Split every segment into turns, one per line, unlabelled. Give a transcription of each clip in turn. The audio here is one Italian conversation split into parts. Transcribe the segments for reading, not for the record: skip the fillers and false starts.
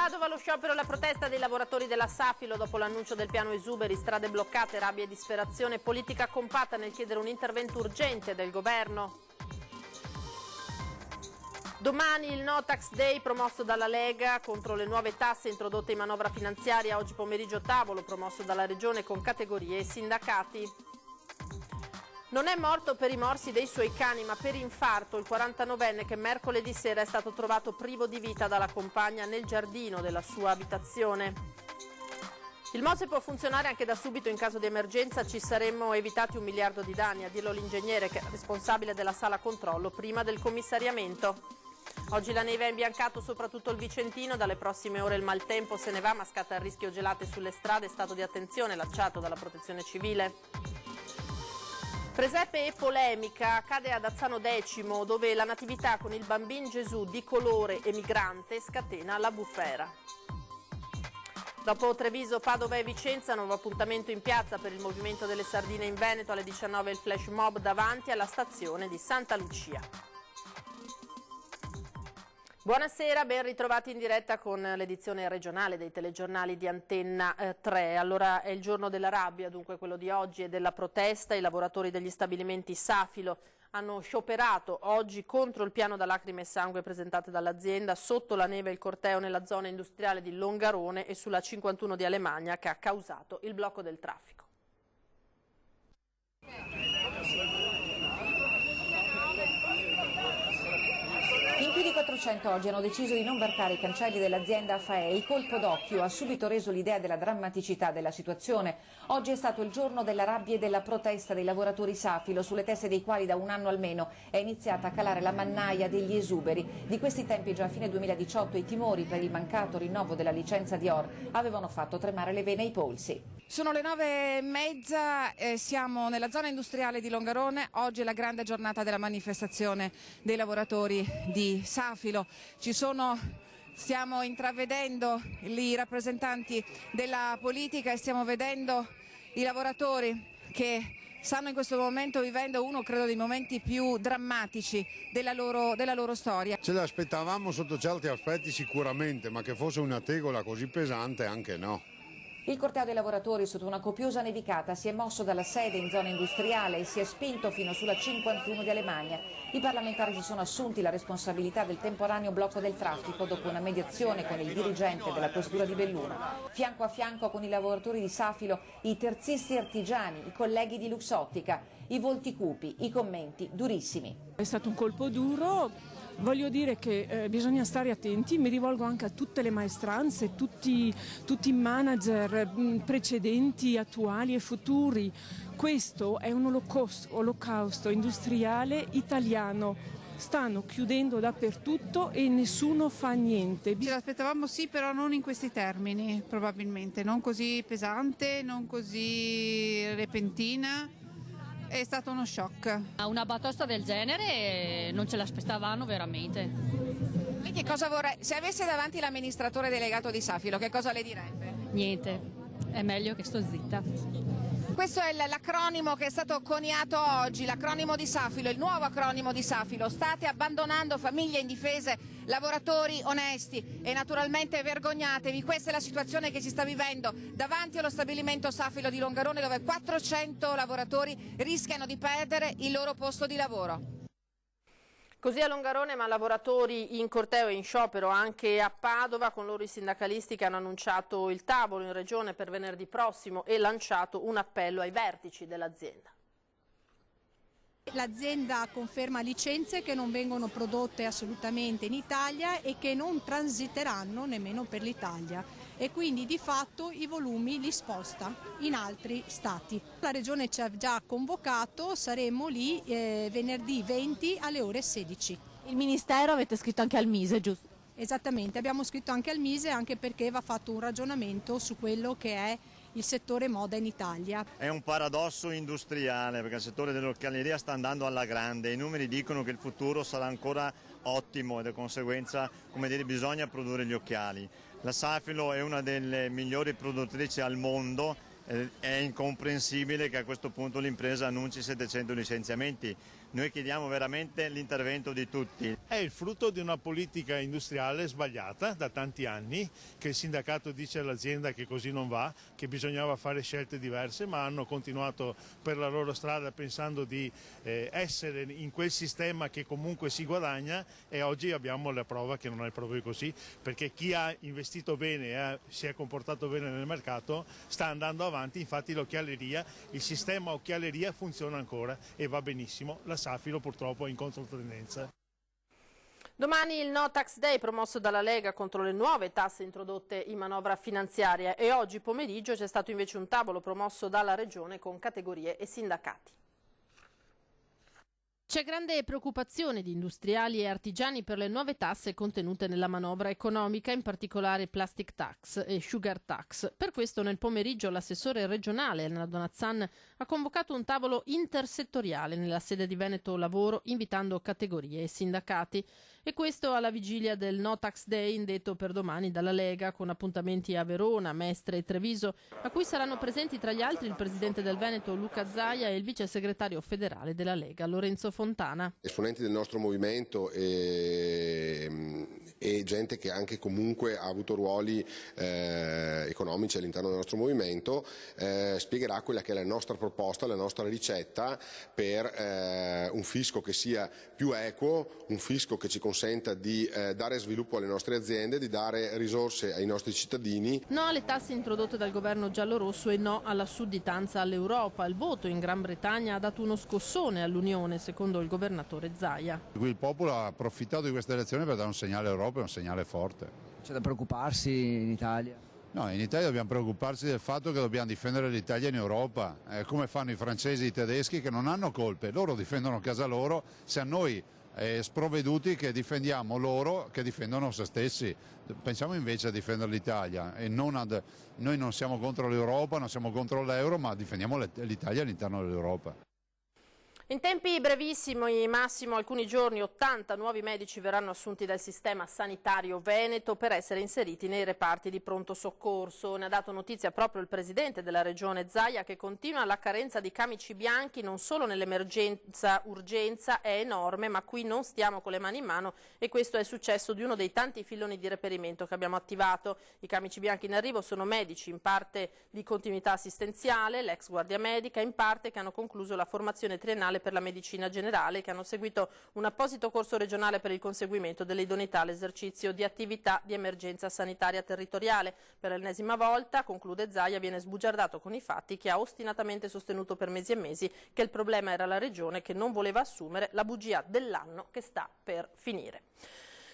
Padova lo sciopero e la protesta dei lavoratori della Safilo dopo l'annuncio del piano esuberi, strade bloccate, rabbia e disperazione, politica compatta nel chiedere un intervento urgente del governo. Domani il No Tax Day promosso dalla Lega contro le nuove tasse introdotte in manovra finanziaria, oggi pomeriggio tavolo promosso dalla Regione con categorie e sindacati. Non è morto per i morsi dei suoi cani, ma per infarto il 49enne che mercoledì sera è stato trovato privo di vita dalla compagna nel giardino della sua abitazione. Il MOSE può funzionare anche da subito in caso di emergenza, ci saremmo evitati 1 miliardo di danni, a dirlo l'ingegnere che è responsabile della sala controllo prima del commissariamento. Oggi la neve ha imbiancato soprattutto il Vicentino, dalle prossime ore il maltempo se ne va, ma scatta il rischio gelate sulle strade, stato di attenzione lanciato dalla Protezione Civile. Presepe e polemica, accade ad Azzano Decimo, dove la natività con il bambino Gesù di colore e migrante scatena la bufera. Dopo Treviso, Padova e Vicenza, nuovo appuntamento in piazza per il Movimento delle Sardine in Veneto, alle 19 il flash mob davanti alla stazione di Santa Lucia. Buonasera, ben ritrovati in diretta con l'edizione regionale dei telegiornali di Antenna 3. Allora è il giorno della rabbia, dunque quello di oggi, e della protesta. I lavoratori degli stabilimenti Safilo hanno scioperato oggi contro il piano da lacrime e sangue presentato dall'azienda. Sotto la neve il corteo nella zona industriale di Longarone e sulla 51 di Alemagna, che ha causato il blocco del traffico.
In più di 400 oggi hanno deciso di non varcare i cancelli dell'azienda FAE. Il colpo d'occhio ha subito reso l'idea della drammaticità della situazione. Oggi è stato il giorno della rabbia e della protesta dei lavoratori Safilo, sulle teste dei quali da un anno almeno è iniziata a calare la mannaia degli esuberi. Di questi tempi già a fine 2018 i timori per il mancato rinnovo della licenza di OR avevano fatto tremare le vene ai polsi.
Sono le 9:30, siamo nella zona industriale di Longarone. Oggi è la grande giornata della manifestazione dei lavoratori di Safilo. Stiamo intravedendo i rappresentanti della politica e stiamo vedendo i lavoratori che stanno in questo momento vivendo uno, credo, dei momenti più drammatici della loro storia.
Ce l'aspettavamo sotto certi aspetti sicuramente, ma che fosse una tegola così pesante anche no.
Il corteo dei lavoratori sotto una copiosa nevicata si è mosso dalla sede in zona industriale e si è spinto fino sulla 51 di Alemagna. I parlamentari si sono assunti la responsabilità del temporaneo blocco del traffico dopo una mediazione con il dirigente della questura di Belluno. Fianco a fianco con i lavoratori di Safilo, i terzisti artigiani, i colleghi di Luxottica, i volti cupi, i commenti durissimi.
È stato un colpo duro. Voglio dire che bisogna stare attenti, mi rivolgo anche a tutte le maestranze, tutti i manager precedenti, attuali e futuri. Questo è un olocausto industriale italiano. Stanno chiudendo dappertutto e nessuno fa niente.
Ce l'aspettavamo sì, però non in questi termini, probabilmente, non così pesante, non così repentina. È stato uno shock.
Una batosta del genere non ce l'aspettavano veramente.
Quindi cosa vorrei? Se avesse davanti l'amministratore delegato di Safilo, che cosa le direbbe?
Niente, è meglio che sto zitta.
Questo è l'acronimo che è stato coniato oggi, l'acronimo di Safilo, il nuovo acronimo di Safilo. State abbandonando famiglie indifese, lavoratori onesti e naturalmente vergognatevi. Questa è la situazione che si sta vivendo davanti allo stabilimento Safilo di Longarone, dove 400 lavoratori rischiano di perdere il loro posto di lavoro.
Così a Longarone, ma lavoratori in corteo e in sciopero anche a Padova, con loro i sindacalisti che hanno annunciato il tavolo in regione per venerdì prossimo e lanciato un appello ai vertici dell'azienda.
L'azienda conferma licenze che non vengono prodotte assolutamente in Italia e che non transiteranno nemmeno per l'Italia e quindi di fatto i volumi li sposta in altri stati. La Regione ci ha già convocato, saremo lì venerdì 20 alle ore 16.
Il Ministero avete scritto anche al Mise, giusto?
Esattamente, abbiamo scritto anche al Mise, anche perché va fatto un ragionamento su quello che è il settore moda in Italia.
È un paradosso industriale perché il settore dell'occhialeria sta andando alla grande, i numeri dicono che il futuro sarà ancora ottimo e di conseguenza, come dire, bisogna produrre gli occhiali. La Safilo è una delle migliori produttrici al mondo, è incomprensibile che a questo punto l'impresa annunci 700 licenziamenti. Noi chiediamo veramente l'intervento di tutti.
È il frutto di una politica industriale sbagliata da tanti anni, che il sindacato dice all'azienda che così non va, che bisognava fare scelte diverse, ma hanno continuato per la loro strada pensando di essere in quel sistema che comunque si guadagna, e oggi abbiamo la prova che non è proprio così, perché chi ha investito bene e si è comportato bene nel mercato sta andando avanti. Infatti il sistema occhialeria funziona ancora e va benissimo. La Safilo purtroppo è in controtendenza.
Domani il No Tax Day promosso dalla Lega contro le nuove tasse introdotte in manovra finanziaria, e oggi pomeriggio c'è stato invece un tavolo promosso dalla Regione con categorie e sindacati. C'è grande preoccupazione di industriali e artigiani per le nuove tasse contenute nella manovra economica, in particolare plastic tax e sugar tax. Per questo nel pomeriggio l'assessore regionale Elena Donazzan ha convocato un tavolo intersettoriale nella sede di Veneto Lavoro, invitando categorie e sindacati. E questo alla vigilia del No Tax Day indetto per domani dalla Lega, con appuntamenti a Verona, Mestre e Treviso, a cui saranno presenti tra gli altri il presidente del Veneto Luca Zaia e il vice segretario federale della Lega Lorenzo Fontana.
Esponenti del nostro movimento e gente che anche comunque ha avuto ruoli economici all'interno del nostro movimento, spiegherà quella che è la nostra proposta, la nostra ricetta per un fisco che sia più equo, un fisco che ci consenta di dare sviluppo alle nostre aziende, di dare risorse ai nostri cittadini.
No alle tasse introdotte dal governo giallorosso e no alla sudditanza all'Europa. Il voto in Gran Bretagna ha dato uno scossone all'Unione, secondo il governatore Zaia.
Il popolo ha approfittato di questa elezione per dare un segnale all'Europa, un segnale forte.
C'è da preoccuparsi in Italia?
No, in Italia dobbiamo preoccuparsi del fatto che dobbiamo difendere l'Italia in Europa, come fanno i francesi e i tedeschi, che non hanno colpe, loro difendono casa loro, se a noi sprovveduti che difendiamo loro che difendono se stessi. Pensiamo invece a difendere l'Italia e noi non siamo contro l'Europa, non siamo contro l'euro, ma difendiamo l'Italia all'interno dell'Europa.
In tempi brevissimi, massimo alcuni giorni, 80 nuovi medici verranno assunti dal sistema sanitario veneto per essere inseriti nei reparti di pronto soccorso. Ne ha dato notizia proprio il presidente della regione Zaia, che continua la carenza di camici bianchi non solo nell'emergenza urgenza, è enorme, ma qui non stiamo con le mani in mano, e questo è successo di uno dei tanti filoni di reperimento che abbiamo attivato. I camici bianchi in arrivo sono medici in parte di continuità assistenziale, l'ex guardia medica, in parte che hanno concluso la formazione triennale per la medicina generale, che hanno seguito un apposito corso regionale per il conseguimento delle idoneità all'esercizio di attività di emergenza sanitaria territoriale. Per l'ennesima volta, conclude Zaia, viene sbugiardato con i fatti chi ha ostinatamente sostenuto per mesi e mesi che il problema era la regione che non voleva assumere, la bugia dell'anno che sta per finire.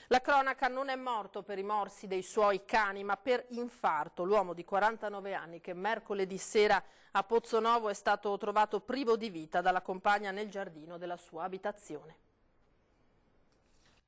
La cronaca: non è morto per i morsi dei suoi cani, ma per infarto. L'uomo di 49 anni che mercoledì sera a Pozzonovo è stato trovato privo di vita dalla compagna nel giardino della sua abitazione.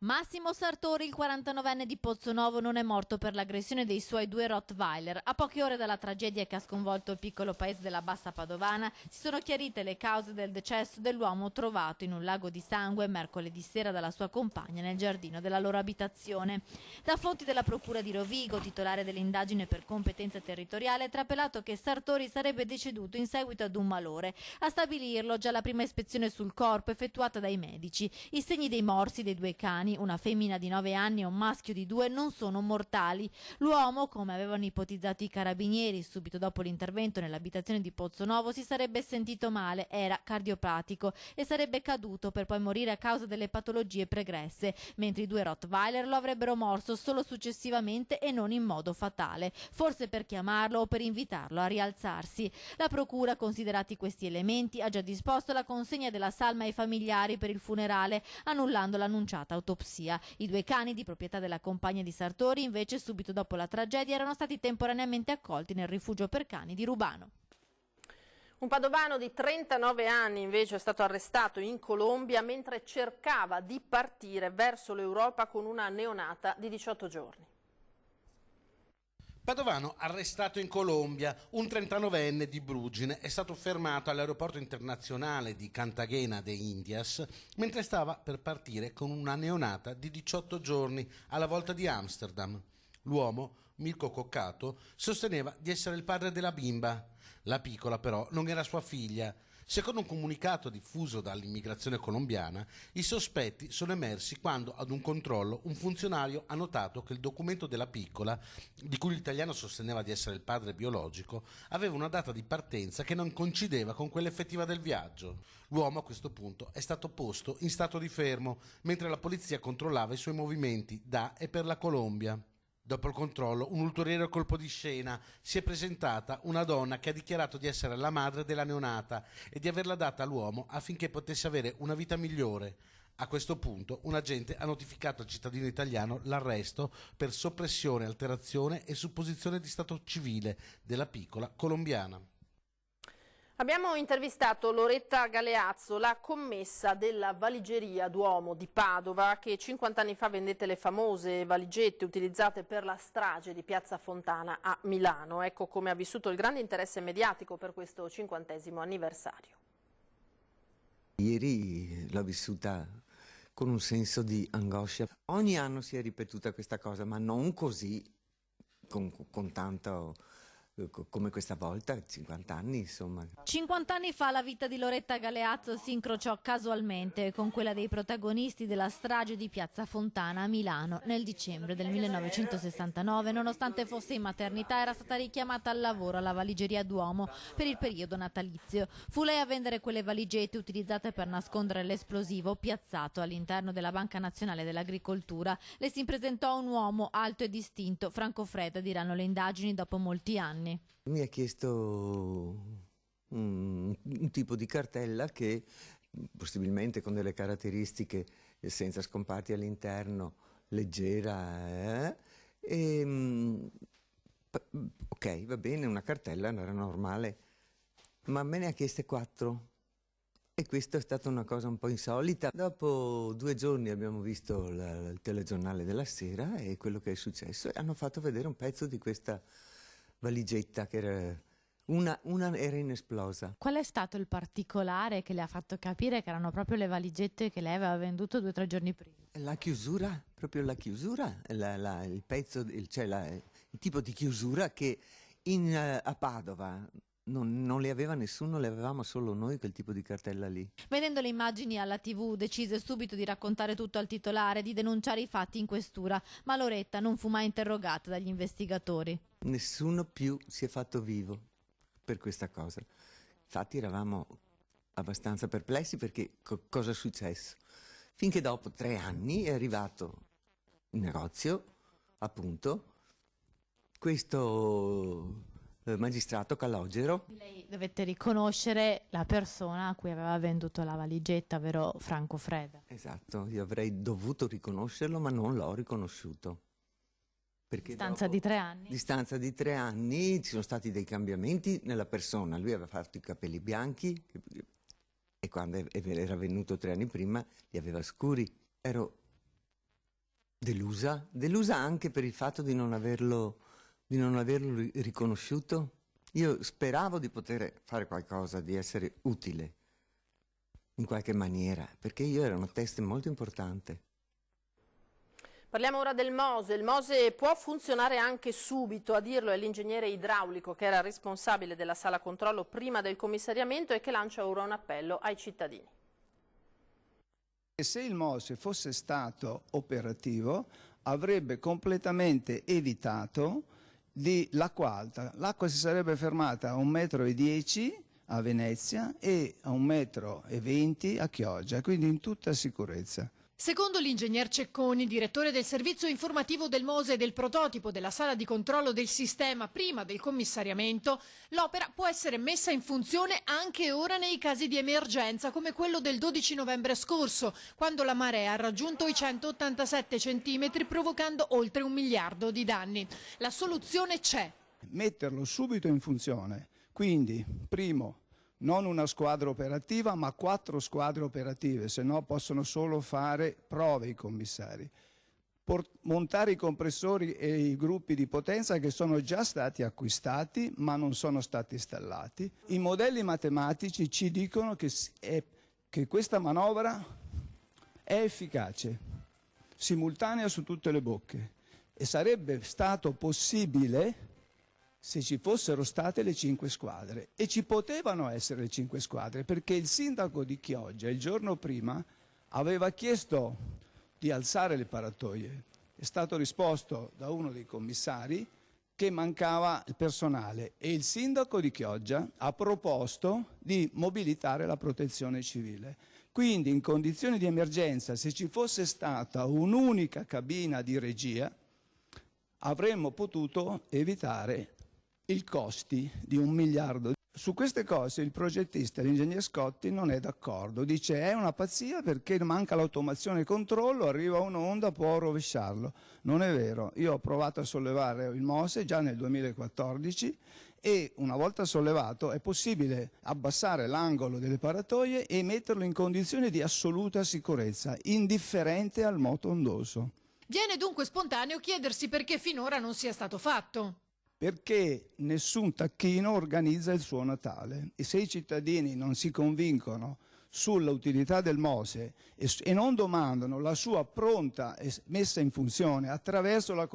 Massimo Sartori, il 49enne di Pozzonovo, non è morto per l'aggressione dei suoi 2 Rottweiler. A poche ore dalla tragedia che ha sconvolto il piccolo paese della Bassa Padovana, si sono chiarite le cause del decesso dell'uomo trovato in un lago di sangue mercoledì sera dalla sua compagna nel giardino della loro abitazione. Da fonti della Procura di Rovigo, titolare dell'indagine per competenza territoriale, è trapelato che Sartori sarebbe deceduto in seguito ad un malore. A stabilirlo già la prima ispezione sul corpo effettuata dai medici. I segni dei morsi dei 2 cani, una femmina di 9 anni e un maschio di 2, non sono mortali. L'uomo, come avevano ipotizzato i carabinieri subito dopo l'intervento nell'abitazione di Pozzonovo, si sarebbe sentito male, era cardiopatico e sarebbe caduto per poi morire a causa delle patologie pregresse, mentre i 2 Rottweiler lo avrebbero morso solo successivamente e non in modo fatale, forse per chiamarlo o per invitarlo a rialzarsi. La procura, considerati questi elementi, ha già disposto la consegna della salma ai familiari per il funerale, annullando l'annunciata autopsia. I 2 cani, di proprietà della compagna di Sartori, invece subito dopo la tragedia erano stati temporaneamente accolti nel rifugio per cani di Rubano.
Un padovano di 39 anni invece è stato arrestato in Colombia mentre cercava di partire verso l'Europa con una neonata di 18 giorni.
Padovano arrestato in Colombia, un 39enne di Brugine è stato fermato all'aeroporto internazionale di Cartagena de Indias mentre stava per partire con una neonata di 18 giorni alla volta di Amsterdam. L'uomo, Mirko Coccato, sosteneva di essere il padre della bimba. La piccola però non era sua figlia. Secondo un comunicato diffuso dall'immigrazione colombiana, i sospetti sono emersi quando ad un controllo un funzionario ha notato che il documento della piccola, di cui l'italiano sosteneva di essere il padre biologico, aveva una data di partenza che non coincideva con quella effettiva del viaggio. L'uomo a questo punto è stato posto in stato di fermo, mentre la polizia controllava i suoi movimenti da e per la Colombia. Dopo il controllo, un ulteriore colpo di scena: si è presentata una donna che ha dichiarato di essere la madre della neonata e di averla data all'uomo affinché potesse avere una vita migliore. A questo punto un agente ha notificato al cittadino italiano l'arresto per soppressione, alterazione e supposizione di stato civile della piccola colombiana.
Abbiamo intervistato Loretta Galeazzo, la commessa della valigeria Duomo di Padova, che 50 anni fa vendette le famose valigette utilizzate per la strage di Piazza Fontana a Milano. Ecco come ha vissuto il grande interesse mediatico per questo 50° anniversario.
Ieri l'ho vissuta con un senso di angoscia. Ogni anno si è ripetuta questa cosa, ma non così, con tanto... come questa volta, 50 anni insomma.
50 anni fa la vita di Loretta Galeazzo si incrociò casualmente con quella dei protagonisti della strage di Piazza Fontana a Milano nel dicembre del 1969. Nonostante fosse in maternità, era stata richiamata al lavoro alla valigeria Duomo per il periodo natalizio. Fu lei a vendere quelle valigette utilizzate per nascondere l'esplosivo piazzato all'interno della Banca Nazionale dell'Agricoltura. Le si presentò un uomo alto e distinto, Franco Freda, diranno le indagini, dopo molti anni.
Mi ha chiesto un tipo di cartella che possibilmente con delle caratteristiche senza scomparti all'interno, leggera, ok, va bene, una cartella era normale, ma me ne ha chieste 4 e questa è stata una cosa un po' insolita. Dopo 2 giorni abbiamo visto il telegiornale della sera e quello che è successo, e hanno fatto vedere un pezzo di questa valigetta che era una era inesplosa.
Qual è stato il particolare che le ha fatto capire che erano proprio le valigette che lei aveva venduto 2 o 3 giorni prima?
La chiusura, proprio la chiusura, il pezzo, cioè il tipo di chiusura che a Padova non le aveva nessuno, le avevamo solo noi quel tipo di cartella lì.
Vedendo le immagini alla TV decise subito di raccontare tutto al titolare, di denunciare i fatti in questura, ma Loretta non fu mai interrogata dagli investigatori.
Nessuno più si è fatto vivo per questa cosa. Infatti eravamo abbastanza perplessi perché cosa è successo? Finché dopo 3 anni è arrivato in negozio, appunto, questo magistrato Calogero.
Lei dovette riconoscere la persona a cui aveva venduto la valigetta, vero Franco Freda?
Esatto, io avrei dovuto riconoscerlo, ma non l'ho riconosciuto. Perché
Distanza di 3 anni?
Distanza di 3 anni, ci sono stati dei cambiamenti nella persona. Lui aveva fatto i capelli bianchi e quando era venuto 3 anni prima li aveva scuri. Ero delusa anche per il fatto di non averlo riconosciuto. Io speravo di poter fare qualcosa, di essere utile in qualche maniera, perché io ero una testa molto importante.
Parliamo ora del Mose. Il Mose può funzionare anche subito, a dirlo è l'ingegnere idraulico che era responsabile della sala controllo prima del commissariamento e che lancia ora un appello ai cittadini.
Se il Mose fosse stato operativo avrebbe completamente evitato l'acqua alta. L'acqua si sarebbe fermata a 1,10 m a Venezia e a 1,20 m a Chioggia, quindi in tutta sicurezza.
Secondo l'ingegner Cecconi, direttore del servizio informativo del Mose e del prototipo della sala di controllo del sistema prima del commissariamento, l'opera può essere messa in funzione anche ora nei casi di emergenza, come quello del 12 novembre scorso, quando la marea ha raggiunto i 187 centimetri, provocando oltre 1 miliardo di danni. La soluzione c'è.
Metterlo subito in funzione, quindi primo, non una squadra operativa, ma 4 squadre operative, se no possono solo fare prove i commissari. Montare i compressori e i gruppi di potenza che sono già stati acquistati, ma non sono stati installati. I modelli matematici ci dicono che questa manovra è efficace, simultanea su tutte le bocche, e sarebbe stato possibile se ci fossero state le 5 squadre, e ci potevano essere le 5 squadre, perché il sindaco di Chioggia il giorno prima aveva chiesto di alzare le paratoie. È stato risposto da uno dei commissari che mancava il personale e il sindaco di Chioggia ha proposto di mobilitare la protezione civile. Quindi in condizioni di emergenza, se ci fosse stata un'unica cabina di regia, avremmo potuto evitare i costi di 1 miliardo. Su queste cose il progettista, l'ingegner Scotti, non è d'accordo. Dice è una pazzia perché manca l'automazione e controllo, arriva un'onda, può rovesciarlo. Non è vero. Io ho provato a sollevare il MOSE già nel 2014 e una volta sollevato è possibile abbassare l'angolo delle paratoie e metterlo in condizioni di assoluta sicurezza, indifferente al moto ondoso.
Viene dunque spontaneo chiedersi perché finora non sia stato fatto.
Perché nessun tacchino organizza il suo Natale e se i cittadini non si convincono sull'utilità del MOSE e non domandano la sua pronta messa in funzione attraverso la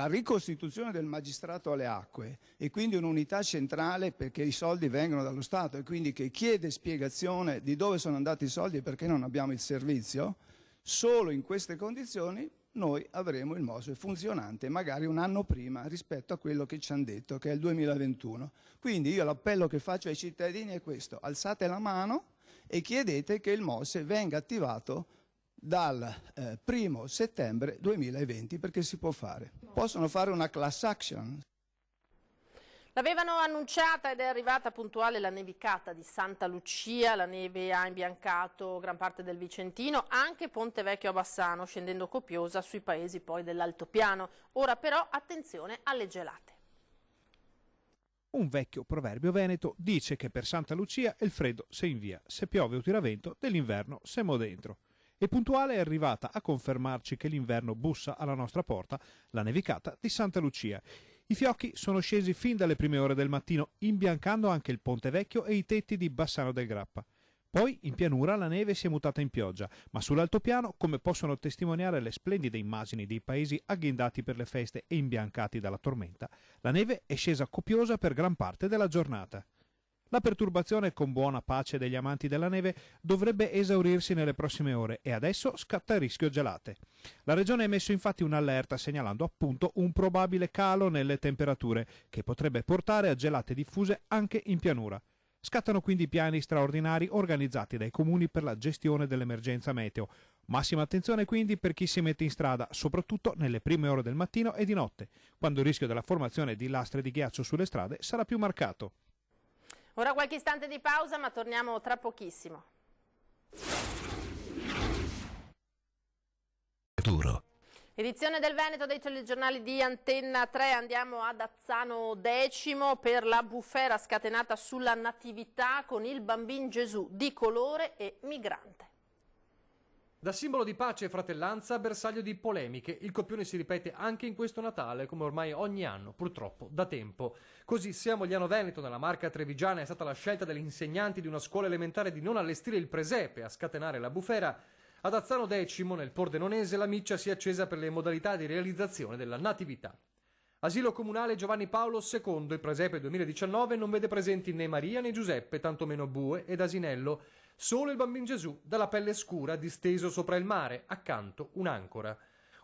ricostituzione del magistrato alle acque e quindi un'unità centrale, perché i soldi vengono dallo Stato e quindi che chiede spiegazione di dove sono andati i soldi e perché non abbiamo il servizio, solo in queste condizioni noi avremo il MOSE funzionante magari un anno prima rispetto a quello che ci hanno detto, che è il 2021. Quindi io l'appello che faccio ai cittadini è questo: alzate la mano e chiedete che il MOSE venga attivato dal 1° settembre 2020, perché si può fare. Possono fare una class action.
L'avevano annunciata ed è arrivata puntuale la nevicata di Santa Lucia. La neve ha imbiancato gran parte del Vicentino, anche Ponte Vecchio a Bassano, scendendo copiosa sui paesi poi dell'altopiano. Ora però attenzione alle gelate.
Un vecchio proverbio veneto dice che per Santa Lucia il freddo se in via, se piove o tira vento, dell'inverno semo dentro. E puntuale è arrivata a confermarci che l'inverno bussa alla nostra porta la nevicata di Santa Lucia. I fiocchi sono scesi fin dalle prime ore del mattino, imbiancando anche il Ponte Vecchio e i tetti di Bassano del Grappa. Poi in pianura la neve si è mutata in pioggia, ma sull'altopiano, come possono testimoniare le splendide immagini dei paesi agghindati per le feste e imbiancati dalla tormenta, la neve è scesa copiosa per gran parte della giornata. La perturbazione, con buona pace degli amanti della neve, dovrebbe esaurirsi nelle prossime ore e adesso scatta il rischio gelate. La Regione ha emesso infatti un'allerta segnalando appunto un probabile calo nelle temperature che potrebbe portare a gelate diffuse anche in pianura. Scattano quindi piani straordinari organizzati dai comuni per la gestione dell'emergenza meteo. Massima attenzione quindi per chi si mette in strada, soprattutto nelle prime ore del mattino e di notte, quando il rischio della formazione di lastre di ghiaccio sulle strade sarà più marcato.
Ora qualche istante di pausa, ma torniamo tra pochissimo. Edizione del Veneto dei telegiornali di Antenna 3, andiamo ad Azzano Decimo per la bufera scatenata sulla Natività con il Bambin Gesù di colore e migrante.
Da simbolo di pace e fratellanza, bersaglio di polemiche, il copione si ripete anche in questo Natale, come ormai ogni anno, purtroppo, da tempo. Così, se a Mogliano Veneto, nella Marca trevigiana, è stata la scelta degli insegnanti di una scuola elementare di non allestire il presepe a scatenare la bufera, ad Azzano Decimo, nel Pordenonese, la miccia si è accesa per le modalità di realizzazione della Natività. Asilo comunale Giovanni Paolo II, il presepe 2019 non vede presenti né Maria né Giuseppe, tantomeno bue ed asinello. Solo il Bambin Gesù, dalla pelle scura, disteso sopra il mare, accanto un'ancora.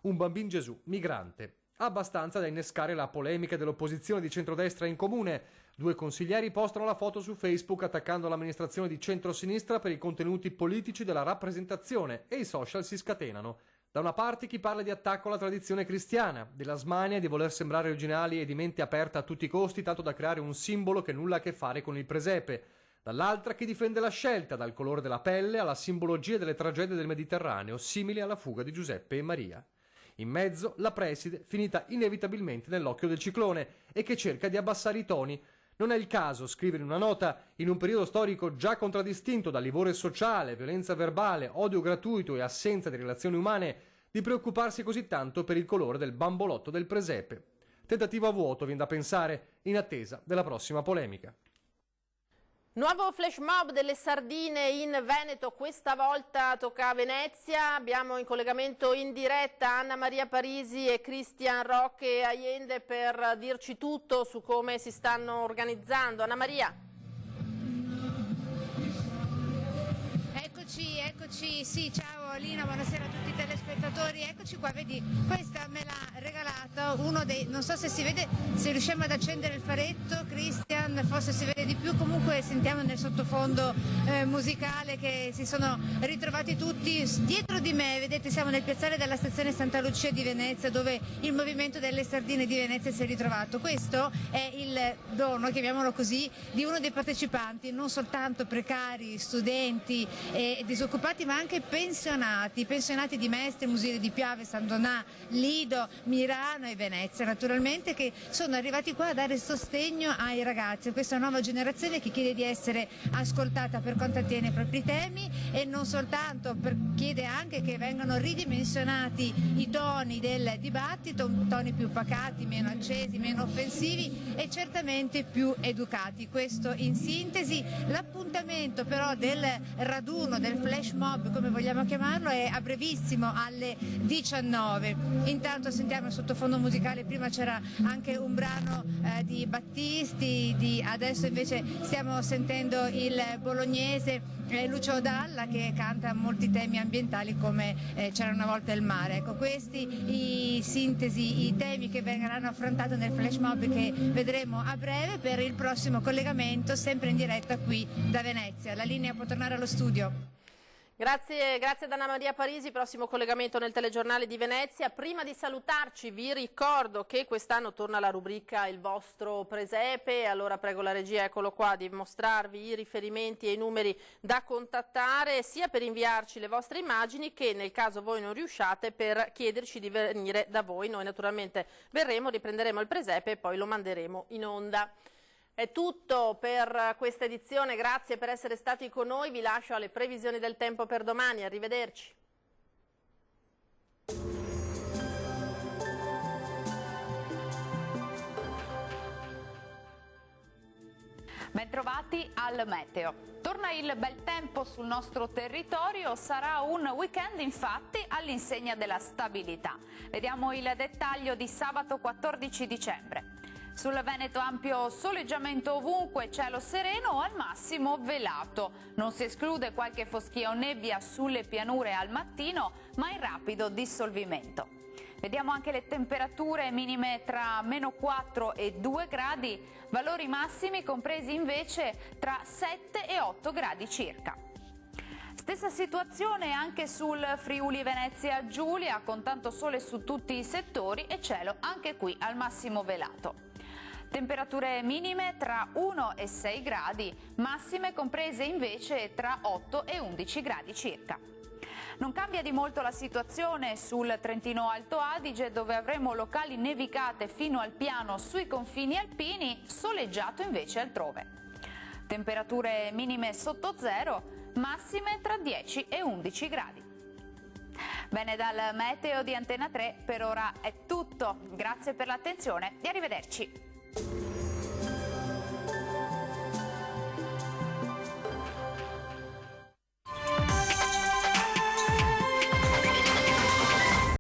Un Bambin Gesù migrante. Abbastanza da innescare la polemica dell'opposizione di centrodestra in comune. 2 consiglieri postano la foto su Facebook attaccando l'amministrazione di centrosinistra per i contenuti politici della rappresentazione e i social si scatenano. Da una parte chi parla di attacco alla tradizione cristiana, della smania di voler sembrare originali e di mente aperta a tutti i costi, tanto da creare un simbolo che nulla ha a che fare con il presepe. Dall'altra chi difende la scelta, dal colore della pelle alla simbologia delle tragedie del Mediterraneo, simili alla fuga di Giuseppe e Maria. In mezzo la preside, finita inevitabilmente nell'occhio del ciclone e che cerca di abbassare i toni. Non è il caso, scrive in una nota, in un periodo storico già contraddistinto da livore sociale, violenza verbale, odio gratuito e assenza di relazioni umane, di preoccuparsi così tanto per il colore del bambolotto del presepe. Tentativo a vuoto, viene da pensare, in attesa della prossima polemica.
Nuovo flash mob delle sardine in Veneto, questa volta tocca a Venezia. Abbiamo in collegamento in diretta Anna Maria Parisi e Cristian Roque Allende per dirci tutto su come si stanno organizzando. Anna Maria.
Eccoci, sì, ciao Lina, buonasera a tutti i telespettatori, eccoci qua, vedi, questa me l'ha regalata uno dei, non so se si vede, se riusciamo ad accendere il faretto, Christian, forse si vede di più, comunque sentiamo nel sottofondo musicale che si sono ritrovati tutti dietro di me, vedete siamo nel piazzale della stazione Santa Lucia di Venezia dove il movimento delle sardine di Venezia si è ritrovato. Questo è il dono, chiamiamolo così, di uno dei partecipanti, non soltanto precari, studenti e disoccupati ma anche pensionati di Mestre, Musile di Piave, San Donà, Lido, Milano e Venezia naturalmente, che sono arrivati qua a dare sostegno ai ragazzi, questa nuova generazione che chiede di essere ascoltata per quanto attiene ai propri temi e non soltanto, chiede anche che vengano ridimensionati i toni del dibattito, toni più pacati, meno accesi, meno offensivi e certamente più educati. Questo in sintesi. L'appuntamento però del raduno, del flash mob come vogliamo chiamarlo, è a brevissimo alle 19. Intanto sentiamo il sottofondo musicale, prima c'era anche un brano di Battisti, adesso invece stiamo sentendo il bolognese Lucio Dalla che canta molti temi ambientali come C'era una volta il mare. Ecco, questi i temi che verranno affrontati nel flash mob che vedremo a breve per il prossimo collegamento sempre in diretta qui da Venezia. La linea può tornare allo studio.
Grazie ad Anna Maria Parisi, prossimo collegamento nel telegiornale di Venezia. Prima di salutarci vi ricordo che quest'anno torna la rubrica Il vostro presepe, allora prego la regia, eccolo qua, di mostrarvi i riferimenti e i numeri da contattare, sia per inviarci le vostre immagini che nel caso voi non riusciate per chiederci di venire da voi. Noi naturalmente verremo, riprenderemo il presepe e poi lo manderemo in onda. È tutto per questa edizione, grazie per essere stati con noi, vi lascio alle previsioni del tempo per domani, arrivederci.
Bentrovati al meteo. Torna il bel tempo sul nostro territorio, sarà un weekend infatti all'insegna della stabilità. Vediamo il dettaglio di sabato 14 dicembre. Sul Veneto ampio soleggiamento ovunque, cielo sereno o al massimo velato. Non si esclude qualche foschia o nebbia sulle pianure al mattino, ma in rapido dissolvimento. Vediamo anche le temperature minime tra -4 e 2 gradi, valori massimi compresi invece tra 7 e 8 gradi circa. Stessa situazione anche sul Friuli Venezia Giulia, con tanto sole su tutti i settori e cielo anche qui al massimo velato. Temperature minime tra 1 e 6 gradi, massime comprese invece tra 8 e 11 gradi circa. Non cambia di molto la situazione sul Trentino Alto Adige, dove avremo locali nevicate fino al piano sui confini alpini, soleggiato invece altrove. Temperature minime sotto zero, massime tra 10 e 11 gradi. Bene, dal meteo di Antena 3 per ora è tutto. Grazie per l'attenzione e arrivederci.